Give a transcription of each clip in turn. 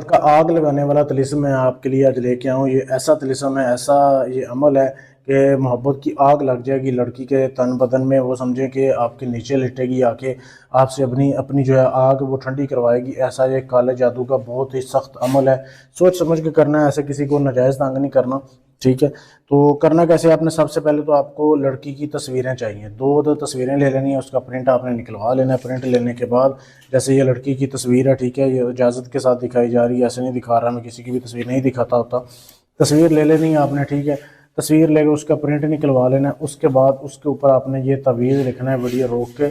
کا آگ لگانے والا طلسم میں آپ کے لیے آج لے کے آؤں. یہ ایسا طلسم ہے، ایسا یہ عمل ہے کہ محبت کی آگ لگ جائے گی لڑکی کے تن بدن میں. وہ سمجھیں کہ آپ کے نیچے لٹے گی آ کے، آپ سے اپنی جو ہے آگ وہ ٹھنڈی کروائے گی. ایسا یہ کالے جادو کا بہت ہی سخت عمل ہے. سوچ سمجھ کے کرنا ہے، ایسے کسی کو ناجائز تنگ نہیں کرنا. ٹھیک ہے، تو کرنا کیسے؟ آپ نے سب سے پہلے تو آپ کو لڑکی کی تصویریں چاہیے. دو تصویریں لے لینی ہے، اس کا پرنٹ آپ نے نکلوا لینا ہے. پرنٹ لینے کے بعد جیسے یہ لڑکی کی تصویر ہے، ٹھیک ہے، یہ اجازت کے ساتھ دکھائی جا رہی ہے، ایسے نہیں دکھا رہا میں کسی کی بھی تصویر نہیں دکھاتا ہوتا. تصویر لے لینی ہے آپ نے، ٹھیک ہے. تصویر لے کے اس کا پرنٹ نکلوا لینا ہے. اس کے بعد اس کے اوپر آپ نے یہ تعویذ لکھنا ہے ویڈیو روک کے.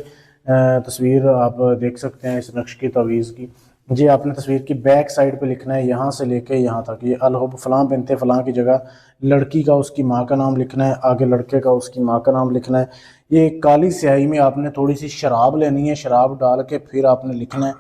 تصویر آپ دیکھ سکتے ہیں اس نقش کی تعویذ کی. جی آپ نے تصویر کی بیک سائڈ پہ لکھنا ہے، یہاں سے لے کے یہاں تک. یہ الحب فلاں بنت فلاں کی جگہ لڑکی کا اس کی ماں کا نام لکھنا ہے، آگے لڑکے کا اس کی ماں کا نام لکھنا ہے. یہ کالی سیاہی میں آپ نے تھوڑی سی شراب لینی ہے، شراب ڈال کے پھر آپ نے لکھنا ہے.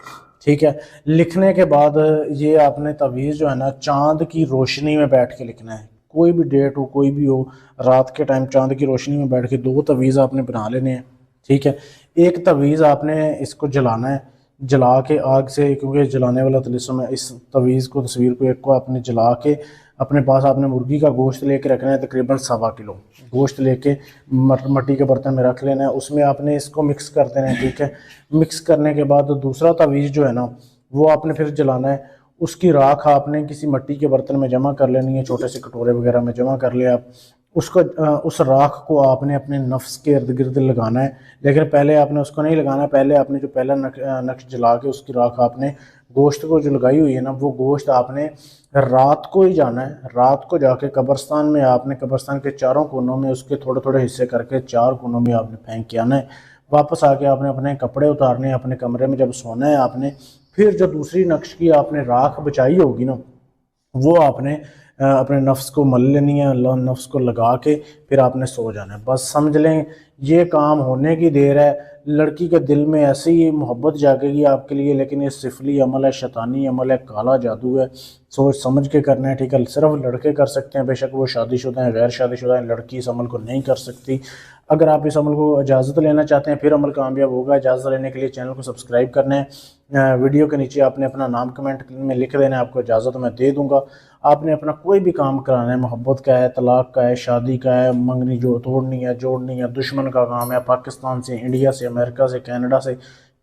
ٹھیک ہے، لکھنے کے بعد یہ آپ نے تعویذ جو ہے نا چاند کی روشنی میں بیٹھ کے لکھنا ہے. کوئی بھی ڈیٹ ہو، کوئی بھی ہو، رات کے ٹائم چاند کی روشنی میں بیٹھ کے دو تعویذ آپ نے بنا لینے ہیں. ٹھیک ہے، ایک تعویذ آپ نے اس کو جلانا ہے، جلا کے آگ سے، کیونکہ جلانے والا طلسم ہے. اس تعویذ کو، تصویر کو، ایک کو آپ نے جلا کے اپنے پاس آپ نے مرغی کا گوشت لے کے رکھنا ہے، تقریباً 1.25 کلو گوشت لے کے مٹی کے برتن میں رکھ لینا ہے. اس میں آپ نے اس کو مکس کر دینا ہے. ٹھیک ہے، مکس کرنے کے بعد دوسرا تعویذ جو ہے نا وہ آپ نے پھر جلانا ہے. اس کی راکھ آپ نے کسی مٹی کے برتن میں جمع کر لینی ہے، چھوٹے سے کٹورے وغیرہ میں جمع کر لیا آپ. اس راکھ کو آپ نے اپنے نفس کے ارد گرد لگانا ہے. لیکن پہلے آپ نے اس کو نہیں لگانا، پہلے آپ نے جو پہلا نقش جلا کے اس کی راکھ آپ نے گوشت کو جو لگائی ہوئی ہے نا، وہ گوشت آپ نے رات کو ہی جانا ہے. رات کو جا کے قبرستان میں آپ نے قبرستان کے چاروں کونوں میں اس کے تھوڑے تھوڑے حصے کر کے 4 کونوں میں آپ نے پھینک کے آنا ہے. واپس آ کے آپ نے اپنے کپڑے اتارنے ہیں، اپنے کمرے میں جب سونا ہے آپ نے، پھر جو دوسری نقش کی آپ نے راکھ بچائی ہوگی نا وہ آپ نے اپنے نفس کو مل لینی ہے، اللہ نفس کو لگا کے پھر آپ نے سو جانا ہے. بس سمجھ لیں یہ کام ہونے کی دیر ہے. لڑکی کے دل میں ایسی ہی محبت جاگے گی آپ کے لیے. لیکن یہ سفلی عمل ہے، شیطانی عمل ہے، کالا جادو ہے. سوچ سمجھ کے کرنا ہے. ٹھیک ہے، صرف لڑکے کر سکتے ہیں، بے شک وہ شادی شدہ ہیں، غیر شادی شدہ ہیں. لڑکی اس عمل کو نہیں کر سکتی. اگر آپ اس عمل کو اجازت لینا چاہتے ہیں پھر عمل کامیاب ہوگا. اجازت لینے کے لیے چینل کو سبسکرائب کرنا ہے. ویڈیو کے نیچے آپ نے اپنا نام کمنٹ میں لکھ دینا ہے، آپ کو اجازت میں دے دوں گا. آپ نے اپنا کوئی بھی کام کرانا ہے، محبت کا ہے، طلاق کا ہے، شادی کا ہے، منگنی جو توڑنی ہے، جوڑنی ہے، دشمن کا کام ہے، پاکستان سے، انڈیا سے، امریکہ سے، کینیڈا سے،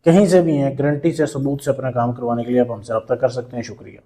کہیں سے بھی ہیں، گارنٹی سے، ثبوت سے اپنا کام کروانے کے لیے آپ ہم سے رابطہ کر سکتے ہیں. شکریہ.